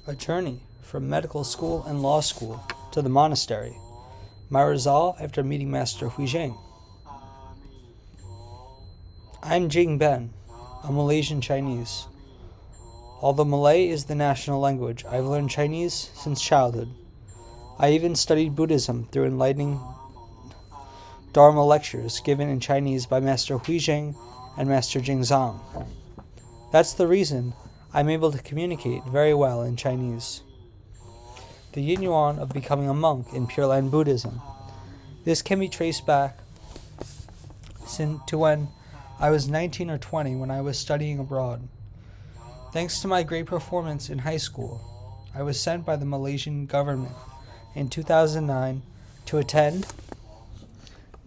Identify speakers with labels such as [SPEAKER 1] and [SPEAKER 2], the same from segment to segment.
[SPEAKER 1] A journey from medical school and law school to the monastery. My resolve after meeting Master Huijing. I'm Jing Ben, a Malaysian Chinese. Although Malay is the national language, I've learned Chinese since childhood. I even studied Buddhism through enlightening Dharma lectures given in Chinese by Master Huijing and Master Jingzang. That's the reason I'm able to communicate very well in Chinese. The yin yuan of becoming a monk in Pure Land Buddhism. This can be traced back to when I was 19 or 20 when I was studying abroad. Thanks to my great performance in high school, I was sent by the Malaysian government in 2009 to attend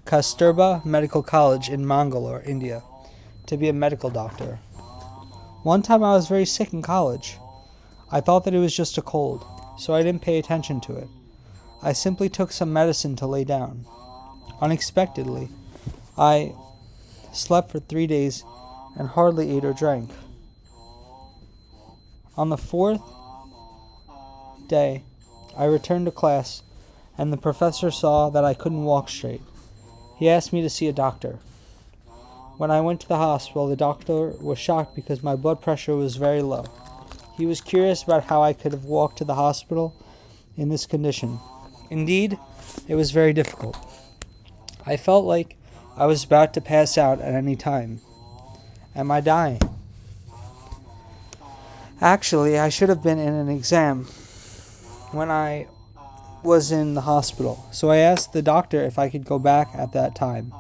[SPEAKER 1] Kasturba Medical College in Mangalore, India, to be a medical doctor. One time I was very sick in college. I thought that it was just a cold, so I didn't pay attention to it. I simply took some medicine to lay down. Unexpectedly, I slept for 3 days and hardly ate or drank. On the fourth day, I returned to class, and the professor saw that I couldn't walk straight. He asked me to see a doctor. When I went to the hospital, the doctor was shocked because my blood pressure was very low. He was curious about how I could have walked to the hospital in this condition. Indeed, it was very difficult. I felt like I was about to pass out at any time. Am I dying? Actually, I should have been in an exam when I was in the hospital, so I asked the doctor if I could go back at that time.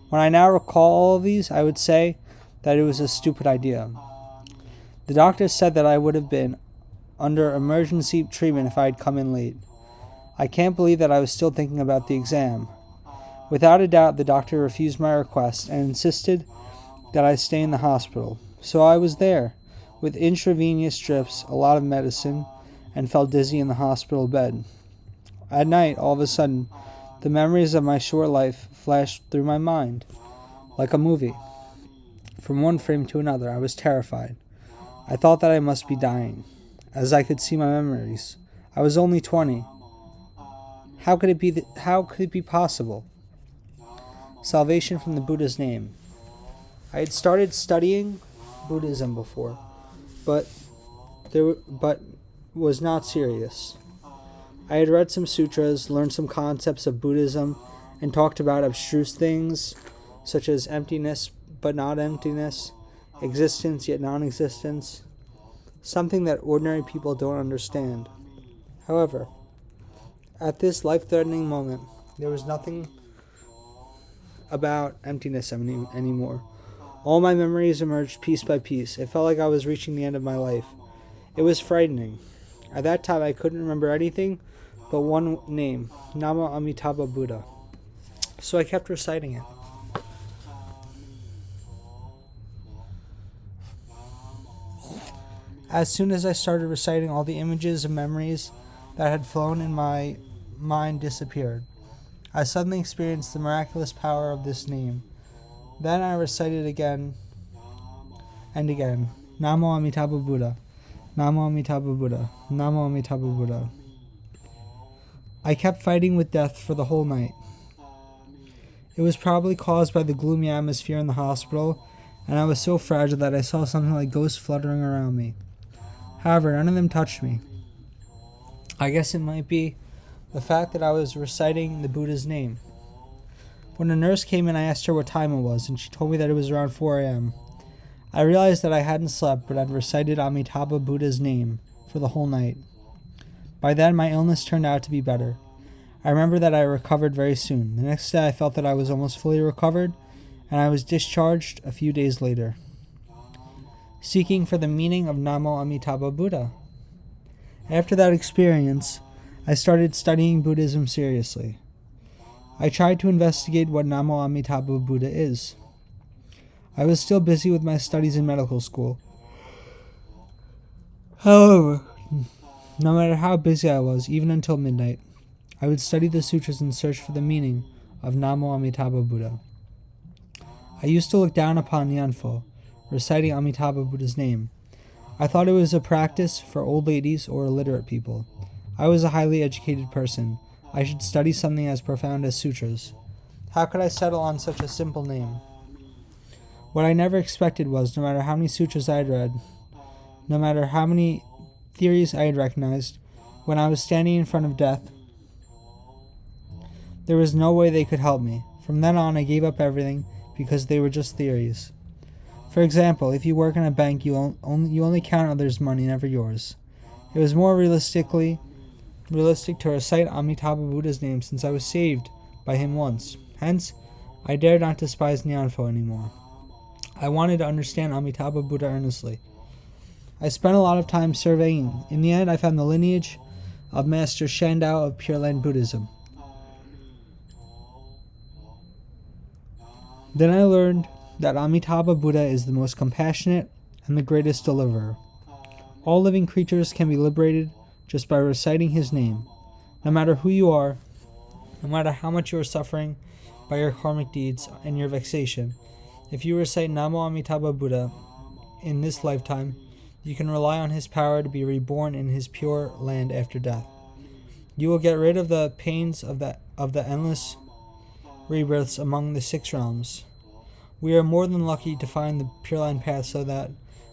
[SPEAKER 1] When I now recall all of these, I would say that it was a stupid idea. The doctor said that I would have been under emergency treatment if I had come in late. I can't believe that I was still thinking about the exam. Without a doubt, the doctor refused my request and insisted that I stay in the hospital. So I was there, with intravenous drips, a lot of medicine, and felt dizzy in the hospital bed. At night, all of a sudden, the memories of my short life flashed through my mind, like a movie. From one frame to another, I was terrified. I thought that I must be dying, as I could see my memories. I was only 20. How could it be possible? Salvation from the Buddha's name. I had started studying Buddhism before, but was not serious. I had read some sutras, learned some concepts of Buddhism, and talked about abstruse things such as emptiness but not emptiness, existence yet non-existence, something that ordinary people don't understand. However, at this life-threatening moment, there was nothing about emptiness anymore. All my memories emerged piece by piece. It felt like I was reaching the end of my life. It was frightening. At that time, I couldn't remember anything but one name, Namo Amitabha Buddha. So I kept reciting it. As soon as I started reciting, all the images and memories that had flown in my mind disappeared. I suddenly experienced the miraculous power of this name. Then I recited again and again, Namo Amitabha Buddha, Namo Amitabha Buddha, Namo Amitabha Buddha. I kept fighting with death for the whole night. It was probably caused by the gloomy atmosphere in the hospital, and I was so fragile that I saw something like ghosts fluttering around me. However, none of them touched me. I guess it might be the fact that I was reciting the Buddha's name. When a nurse came in, I asked her what time it was, and she told me that it was around 4 a.m. I realized that I hadn't slept, but I'd recited Amitabha Buddha's name for the whole night. By then, my illness turned out to be better. I remember that I recovered very soon. The next day, I felt that I was almost fully recovered, and I was discharged a few days later. Seeking for the meaning of Namo Amitabha Buddha. After that experience, I started studying Buddhism seriously. I tried to investigate what Namo Amitabha Buddha is. I was still busy with my studies in medical school. However, no matter how busy I was, even until midnight, I would study the sutras and search for the meaning of Namo Amitabha Buddha. I used to look down upon Nyanfo, reciting Amitabha Buddha's name. I thought it was a practice for old ladies or illiterate people. I was a highly educated person. I should study something as profound as sutras. How could I settle on such a simple name? What I never expected was, no matter how many sutras I had read, no matter how many theories I had recognized, when I was standing in front of death, there was no way they could help me. From then on, I gave up everything because they were just theories. For example, if you work in a bank, you only count others' money, never yours. It was more realistic to recite Amitabha Buddha's name since I was saved by him once. Hence, I dared not despise Nyanfo anymore. I wanted to understand Amitabha Buddha earnestly. I spent a lot of time surveying. In the end, I found the lineage of Master Shandao of Pure Land Buddhism. Then I learned that Amitabha Buddha is the most compassionate and the greatest deliverer. All living creatures can be liberated just by reciting his name. No matter who you are, no matter how much you are suffering by your karmic deeds and your vexation, if you recite Namo Amitabha Buddha in this lifetime, you can rely on his power to be reborn in his pure land after death. You will get rid of the pains of the endless rebirths among the 6 realms. We are more than lucky to find the Pure Land path so that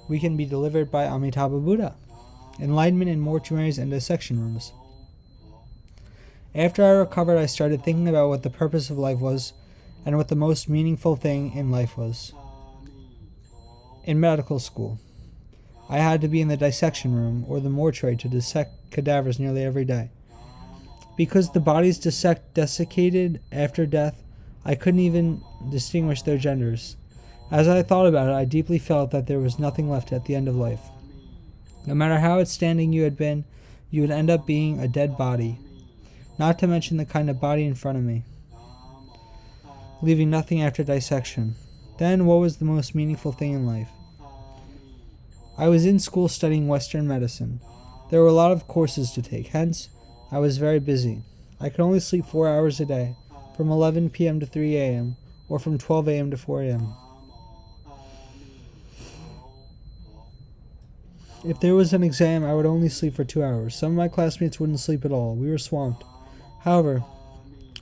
[SPEAKER 1] we can be delivered by Amitabha Buddha. Enlightenment in mortuaries and dissection rooms. After I recovered, I started thinking about what the purpose of life was and what the most meaningful thing in life was. In medical school, I had to be in the dissection room or the mortuary to dissect cadavers nearly every day. Because the bodies desiccated after death, I couldn't even distinguish their genders. As I thought about it, I deeply felt that there was nothing left at the end of life. No matter how outstanding you had been, you would end up being a dead body. Not to mention the kind of body in front of me, leaving nothing after dissection. Then what was the most meaningful thing in life? I was in school studying Western medicine. There were a lot of courses to take, hence, I was very busy. I could only sleep 4 hours a day, from 11 p.m. to 3 a.m., or from 12 a.m. to 4 a.m. If there was an exam, I would only sleep for 2 hours. Some of my classmates wouldn't sleep at all. We were swamped. However,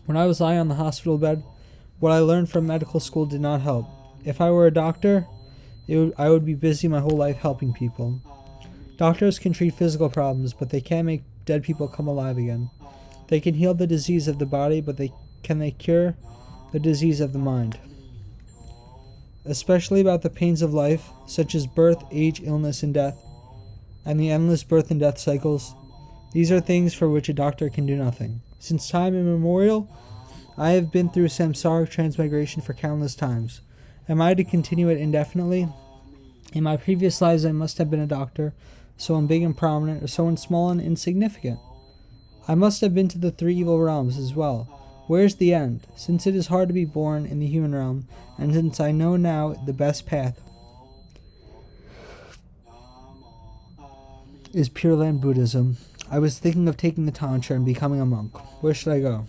[SPEAKER 1] when I was lying on the hospital bed, what I learned from medical school did not help. If I were a doctor, I would be busy my whole life helping people. Doctors can treat physical problems, but they can't make dead people come alive again. They can heal the disease of the body, but can they cure the disease of the mind? Especially about the pains of life, such as birth, age, illness, and death, and the endless birth and death cycles. These are things for which a doctor can do nothing. Since time immemorial, I have been through samsaric transmigration for countless times. Am I to continue it indefinitely? In my previous lives I must have been a doctor, someone big and prominent, or someone small and insignificant. I must have been to the 3 evil realms as well. Where's the end? Since it is hard to be born in the human realm, and since I know now the best path is Pure Land Buddhism, I was thinking of taking the Tantra and becoming a monk. Where should I go?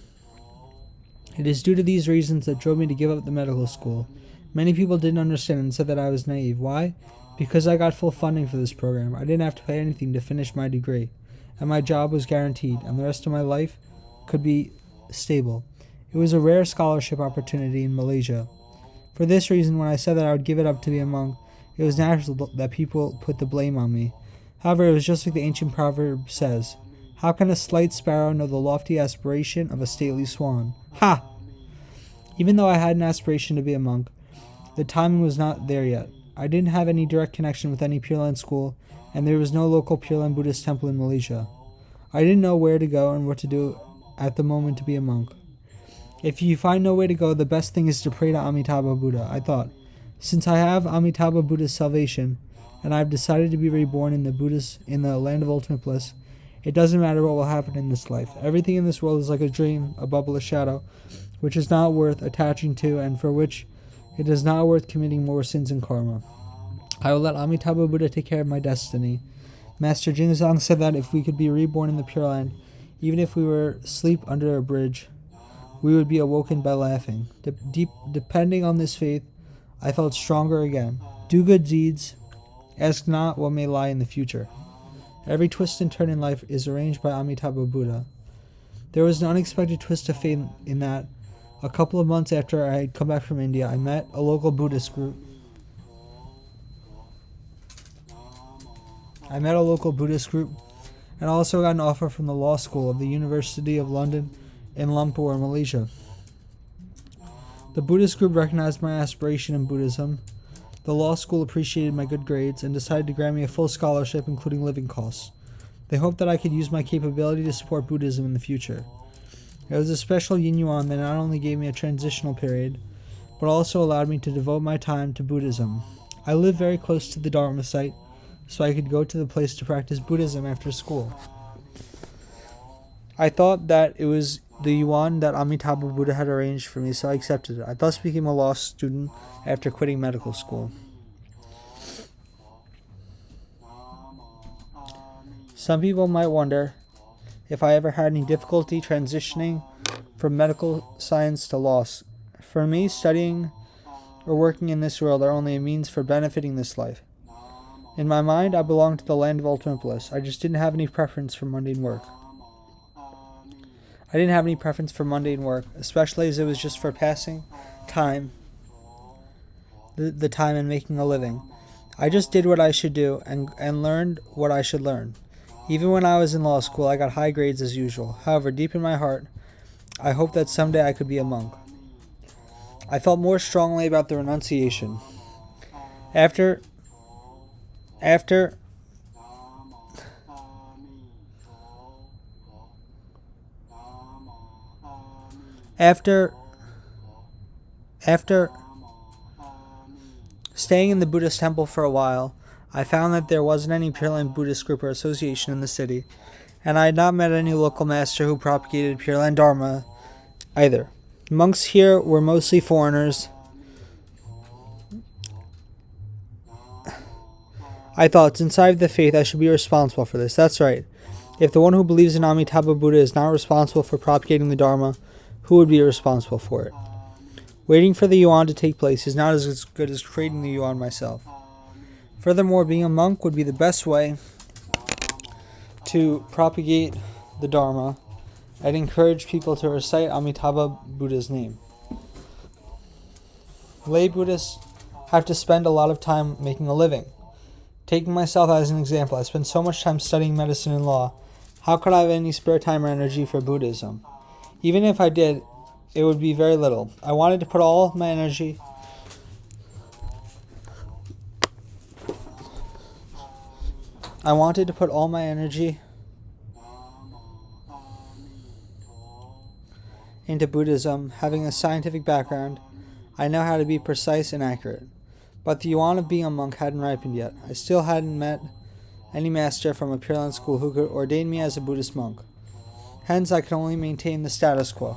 [SPEAKER 1] It is due to these reasons that drove me to give up the medical school. Many people didn't understand and said that I was naive. Why? Because I got full funding for this program. I didn't have to pay anything to finish my degree, and my job was guaranteed, and the rest of my life could be stable. It was a rare scholarship opportunity in Malaysia. For this reason, when I said that I would give it up to be a monk, it was natural that people put the blame on me. However, it was just like the ancient proverb says, "How can a slight sparrow know the lofty aspiration of a stately swan?" Ha! Even though I had an aspiration to be a monk, the timing was not there yet. I didn't have any direct connection with any Pure Land school, and there was no local Pure Land Buddhist temple in Malaysia. I didn't know where to go and what to do at the moment to be a monk. If you find no way to go, the best thing is to pray to Amitabha Buddha, I thought. Since I have Amitabha Buddha's salvation, and I have decided to be reborn in the land of ultimate bliss, it doesn't matter what will happen in this life. Everything in this world is like a dream, a bubble, a shadow, which is not worth attaching to, and for which it is not worth committing more sins and karma. I will let Amitabha Buddha take care of my destiny. Master Jingzang said that if we could be reborn in the Pure Land, even if we were asleep under a bridge, we would be awoken by laughing. Depending on this faith, I felt stronger again. Do good deeds, Ask not what may lie in the future. Every twist and turn in life is arranged by Amitabha Buddha. There was an unexpected twist of fate in that a couple of months after I had come back from India, I met a local Buddhist group. And also got an offer from the law school of the University of London in Lumpur, Malaysia. The Buddhist group recognized my aspiration in Buddhism. The law school appreciated my good grades and decided to grant me a full scholarship, including living costs. They hoped that I could use my capability to support Buddhism in the future. It was a special yin yuan that not only gave me a transitional period, but also allowed me to devote my time to Buddhism. I lived very close to the Dharma site, so I could go to the place to practice Buddhism after school. I thought that it was the yuan that Amitabha Buddha had arranged for me, so I accepted it. I thus became a law student after quitting medical school. Some people might wonder if I ever had any difficulty transitioning from medical science to law. For me, studying or working in this world are only a means for benefiting this life. In my mind, I belong to the land of ultimate bliss. I just didn't have any preference for mundane work. Especially as it was just for passing time, the time and making a living. I just did what I should do and learned what I should learn. Even when I was in law school, I got high grades as usual. However, deep in my heart, I hoped that someday I could be a monk. I felt more strongly about the renunciation. After staying in the Buddhist temple for a while, I found that there wasn't any Pure Land Buddhist group or association in the city, and I had not met any local master who propagated Pure Land Dharma either. Monks here were mostly foreigners. I thought, since I have the faith, I should be responsible for this. That's right. If the one who believes in Amitabha Buddha is not responsible for propagating the Dharma, who would be responsible for it? Waiting for the yuan to take place is not as good as creating the yuan myself. Furthermore, being a monk would be the best way to propagate the Dharma and encourage people to recite Amitabha Buddha's name. Lay Buddhists have to spend a lot of time making a living. Taking myself as an example, I spend so much time studying medicine and law. How could I have any spare time or energy for Buddhism? Even if I did, it would be very little. I wanted to put all my energy into Buddhism. Having a scientific background, I know how to be precise and accurate. But the yuan of being a monk hadn't ripened yet. I still hadn't met any master from a Pure Land school who could ordain me as a Buddhist monk. Hence, I could only maintain the status quo.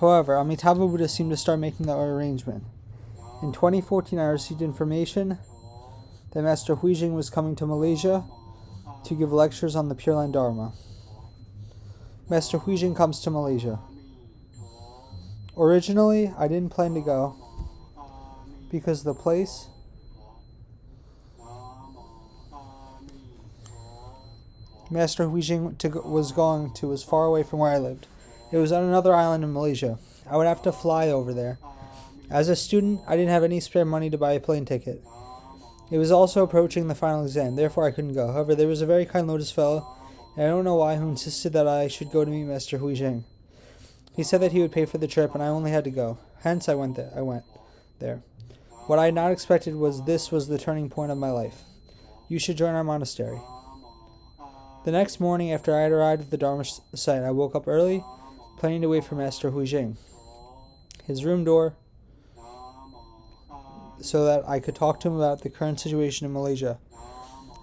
[SPEAKER 1] However, Amitabha Buddha seemed to start making the arrangement. In 2014, I received information that Master Huijing was coming to Malaysia to give lectures on the Pure Land Dharma. Master Huijing comes to Malaysia. Originally, I didn't plan to go because the place Master Huijing was going to was far away from where I lived. It was on another island in Malaysia. I would have to fly over there. As a student, I didn't have any spare money to buy a plane ticket. It was also approaching the final exam, therefore I couldn't go. However, there was a very kind lotus fellow, and I don't know why, who insisted that I should go to meet Master Huijing. He said that he would pay for the trip, and I only had to go. Hence, I went there. What I had not expected was this was the turning point of my life. You should join our monastery. The next morning, after I had arrived at the Dharma site, I woke up early, planning to wait for Master Huijing. His room door, so that I could talk to him about the current situation in Malaysia.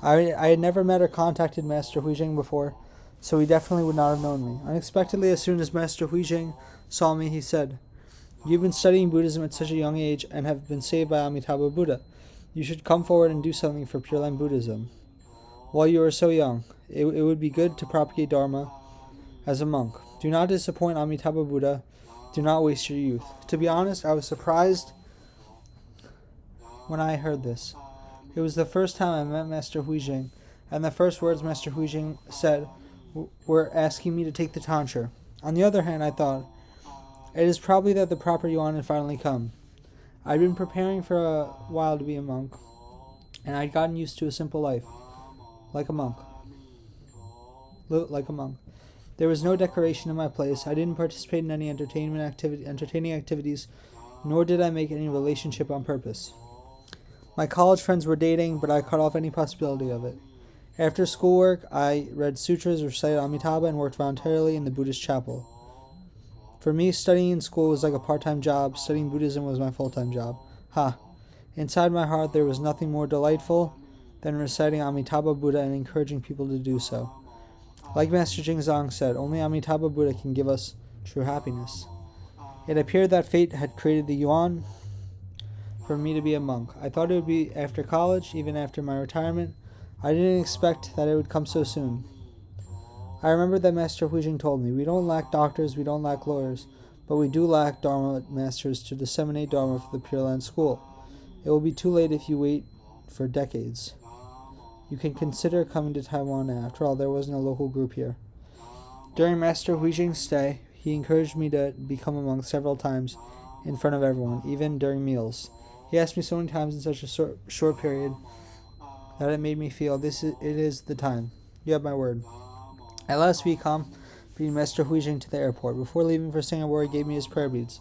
[SPEAKER 1] I had never met or contacted Master Huijing before, so he definitely would not have known me. Unexpectedly, as soon as Master Huijing saw me, he said, "You've been studying Buddhism at such a young age and have been saved by Amitabha Buddha. You should come forward and do something for Pure Land Buddhism. While you are so young, it would be good to propagate Dharma as a monk. Do not disappoint Amitabha Buddha. Do not waste your youth." To be honest, I was surprised when I heard this. It was the first time I met Master Huijing, and the first words Master Huijing said were asking me to take the tonsure. On the other hand, I thought, it is probably that the proper yuan had finally come. I'd been preparing for a while to be a monk, and I'd gotten used to a simple life, like a monk. There was no decoration in my place. I didn't participate in any entertaining activities, nor did I make any relationship on purpose. My college friends were dating, but I cut off any possibility of it. After schoolwork, I read sutras, recited Amitabha, and worked voluntarily in the Buddhist chapel. For me, studying in school was like a part-time job. Studying Buddhism was my full-time job. Inside my heart, there was nothing more delightful than reciting Amitabha Buddha and encouraging people to do so. Like Master Jingzong said, only Amitabha Buddha can give us true happiness. It appeared that fate had created the yuan for me to be a monk. I thought it would be after college, even after my retirement. I didn't expect that it would come so soon. I remember that Master Huijing told me, we don't lack doctors, we don't lack lawyers, but we do lack Dharma masters to disseminate Dharma for the Pure Land School. It will be too late if you wait for decades. You can consider coming to Taiwan now. After all, there wasn't a local group here. During Master Huijing's stay, he encouraged me to become a monk several times in front of everyone, even during meals. He asked me so many times in such a short period that it made me feel it is the time. You have my word. At last we accompanied Master Huijing to the airport. Before leaving for Singapore, he gave me his prayer beads.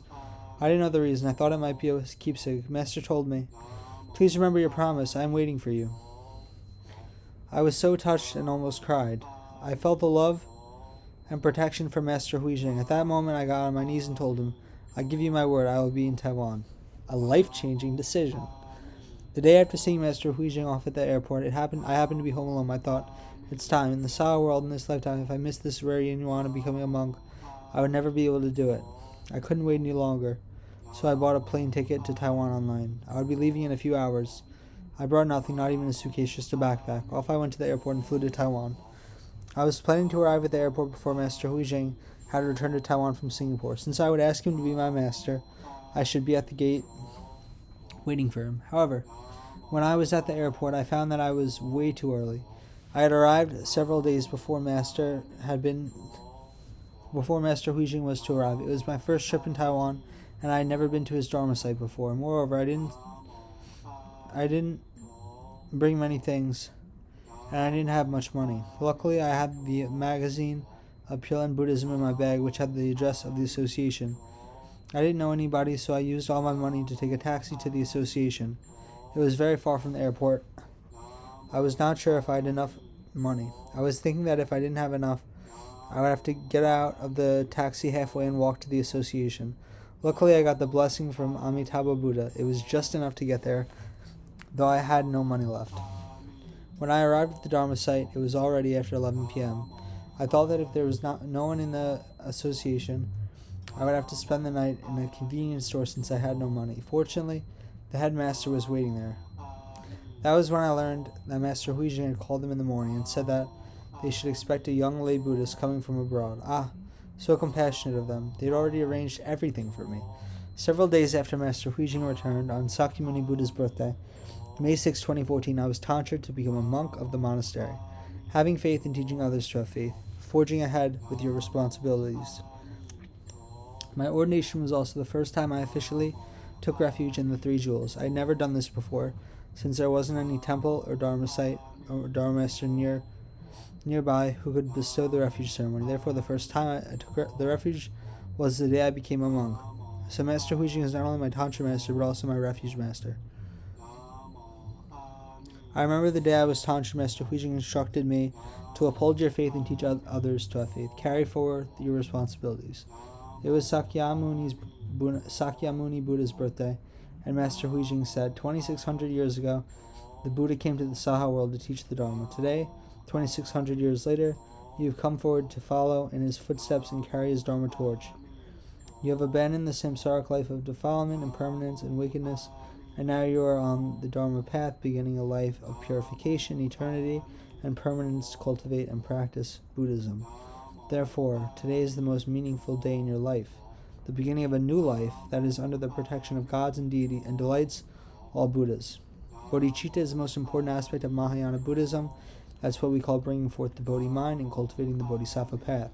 [SPEAKER 1] I didn't know the reason. I thought it might be a keepsake. Master told me, please remember your promise. I am waiting for you. I was so touched and almost cried. I felt the love and protection from Master Huijing. At that moment, I got on my knees and told him, I give you my word, I will be in Taiwan. A life-changing decision. The day after seeing Master Huijing off at the airport, I happened to be home alone. I thought, it's time. In the Sao world in this lifetime, if I missed this rare yuan of becoming a monk, I would never be able to do it. I couldn't wait any longer, so I bought a plane ticket to Taiwan online. I would be leaving in a few hours. I brought nothing, not even a suitcase, just a backpack. Off I went to the airport and flew to Taiwan. I was planning to arrive at the airport before Master Huijing had returned to Taiwan from Singapore. Since I would ask him to be my master, I should be at the gate waiting for him. However, when I was at the airport, I found that I was way too early. I had arrived several days before Master Huijing was to arrive. It was my first trip in Taiwan, and I had never been to his Dharma site before. Moreover, I didn't bring many things, and I didn't have much money. Luckily, I had the magazine of Pure Land Buddhism in my bag, which had the address of the association. I didn't know anybody, so I used all my money to take a taxi to the association. It was very far from the airport. I was not sure if I had enough money. I was thinking that if I didn't have enough, I would have to get out of the taxi halfway and walk to the association. Luckily, I got the blessing from Amitabha Buddha. It was just enough to get there, though I had no money left. When I arrived at the Dharma site, it was already after 11 p.m. I thought that if there was no one in the association, I would have to spend the night in a convenience store since I had no money. Fortunately, the headmaster was waiting there. That was when I learned that Master Huijing had called them in the morning and said that they should expect a young lay Buddhist coming from abroad. So compassionate of them. They had already arranged everything for me. Several days after Master Huijing returned, on Sakyamuni Buddha's birthday, May 6, 2014, I was tonsured to become a monk of the monastery. Having faith and teaching others to have faith. Forging ahead with your responsibilities. My ordination was also the first time I officially took refuge in the Three Jewels. I had never done this before, since there wasn't any temple or Dharma site or Dharma master nearby who could bestow the refuge ceremony. Therefore, the first time I took the refuge was the day I became a monk. So Master Huijing is not only my Tantra master, but also my refuge master. I remember the day I was Tantra, Master Huijing instructed me to uphold your faith and teach others to have faith. Carry forward your responsibilities. It was Sakyamuni Buddha's birthday, and Master Huijing said, 2,600 years ago, the Buddha came to the Saha world to teach the Dharma. Today, 2,600 years later, you have come forward to follow in his footsteps and carry his Dharma torch. You have abandoned the samsaric life of defilement, impermanence, and wickedness, and now you are on the Dharma path, beginning a life of purification, eternity, and permanence to cultivate and practice Buddhism. Therefore, today is the most meaningful day in your life, the beginning of a new life that is under the protection of gods and deity and delights all Buddhas. Bodhicitta is the most important aspect of Mahayana Buddhism. That's what we call bringing forth the Bodhi mind and cultivating the Bodhisattva path.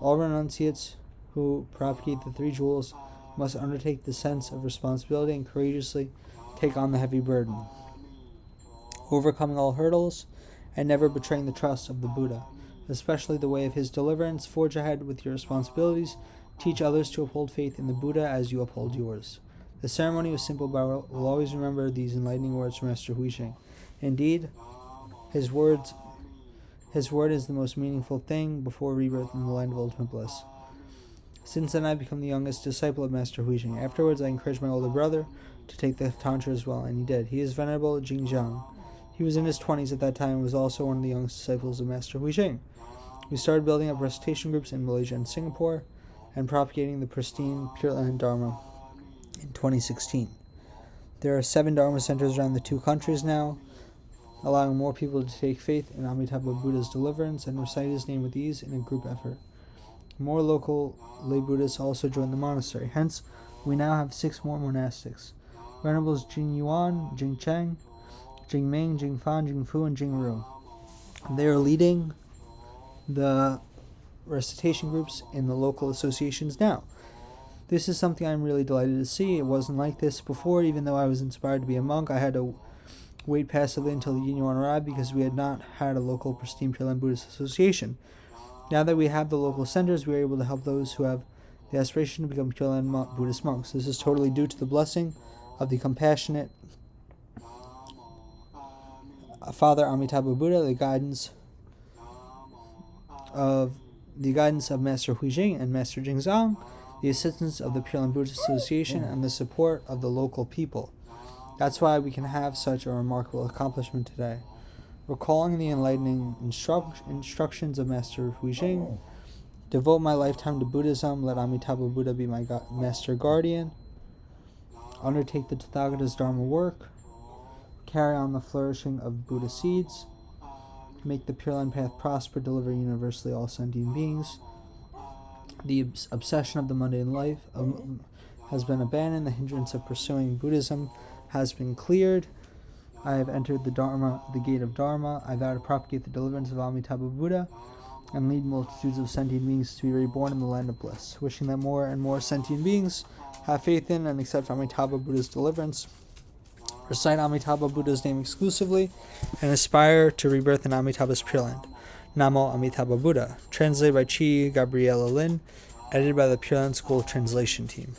[SPEAKER 1] All renunciates who propagate the three jewels must undertake the sense of responsibility and courageously take on the heavy burden, overcoming all hurdles and never betraying the trust of the Buddha, especially the way of his deliverance. Forge ahead with your responsibilities. Teach others to uphold faith in the Buddha as you uphold yours. The ceremony was simple, but will always remember these enlightening words from Master Huijing. Indeed, his word is the most meaningful thing before rebirth in the land of ultimate bliss. Since then, I become the youngest disciple of Master Huijing. Afterwards, I encouraged my older brother to take the Tantra as well, and he did. He is Venerable Jingjiang. He was in his 20s at that time and was also one of the youngest disciples of Master Huijing. We started building up recitation groups in Malaysia and Singapore and propagating the pristine Pure Land Dharma in 2016. There are 7 Dharma centers around the 2 countries now, allowing more people to take faith in Amitabha Buddha's deliverance and recite his name with ease in a group effort. More local lay Buddhists also joined the monastery. Hence, we now have 6 more monastics. Venerables Jing Yuan, Jing Cheng, Jing Ming, Jing Fan, Jing Fu, and Jing Ru. They are leading the recitation groups in the local associations now. This is something I'm really delighted to see. It wasn't like this before. Even though I was inspired to be a monk, I had to wait passively until the Yin Yuan arrived because we had not had a local pristine Pure Land Buddhist association. Now that we have the local centers, we are able to help those who have the aspiration to become Pure Land Buddhist monks. This is totally due to the blessing of the compassionate Father Amitabha Buddha, the guidance of Master Huijing and Master Jingzang, the assistance of the Pure Land Buddhist Association, and the support of the local people. That's why we can have such a remarkable accomplishment today. Recalling the enlightening instructions of Master Huijing, devote my lifetime to Buddhism, let Amitabha Buddha be my master guardian, undertake the Tathagata's Dharma work, carry on the flourishing of Buddha seeds, make the Pure Land path prosper, deliver universally all sentient beings. The obsession of the mundane life has been abandoned, the hindrance of pursuing Buddhism has been cleared. I have entered the gate of Dharma. I vow to propagate the deliverance of Amitabha Buddha and lead multitudes of sentient beings to be reborn in the land of bliss. Wishing that more and more sentient beings have faith in and accept Amitabha Buddha's deliverance, recite Amitabha Buddha's name exclusively, and aspire to rebirth in Amitabha's Pure Land. Namo Amitabha Buddha. Translated by Chi Gabriela Lin. Edited by the Pure Land School Translation Team.